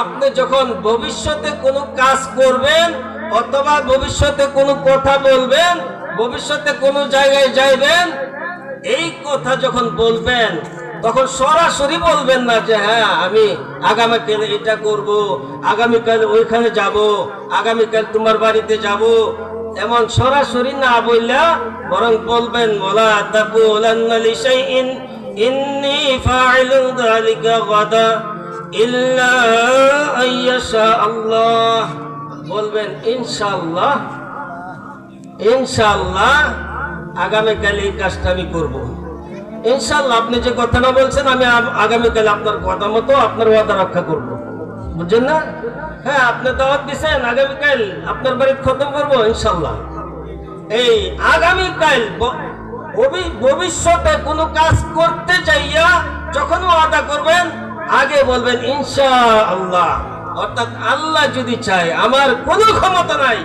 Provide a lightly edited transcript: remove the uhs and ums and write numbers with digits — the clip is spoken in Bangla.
আপনি যখন ভবিষ্যতে কোনো কাজ করবেন অথবা ভবিষ্যতে কোনো কথা বলবেন, ভবিষ্যতে কোনো জায়গায় যাইবেন, এই কথা যখন বলবেন তখন সরাসরি বলবেন না যে হ্যাঁ আমি আগামীকাল এটা করব, আগামীকাল ওইখানে যাব, আগামীকাল তোমার বাড়িতে যাব, এমন সরাসরি না বললা বরং বলবেন ওয়ালা তাকুলান্না লিশাইইন ইন্নী ফাইলুন যালিকা গাদা ইল্লা আইয়াশা আল্লাহ। বলবেন ইনশাআল্লাহ, ইনশাআল্লাহ আগামীকাল এই কাজটা আমি করব। ইনশাআল্লাহ আপনি যে কথাটা বলছেন আমি আগামীকাল আপনার কথা মতো আপনার ওয়াদা রক্ষা করব। বুঝছেন না? হ্যাঁ, আপনি দাওয়াত দিচ্ছেন আগামীকাল আপনার বাড়িতে খতম করব ইনশাআল্লাহ। এই আগামীকাল ভবিষ্যতে কোনো কাজ করতে চাইয়া যখন ওয়াদা করবেন আগে বলবেন ইনশাআল্লাহ, অর্থাৎ আল্লাহ যদি চায়, আমার কোনো ক্ষমতা নাই,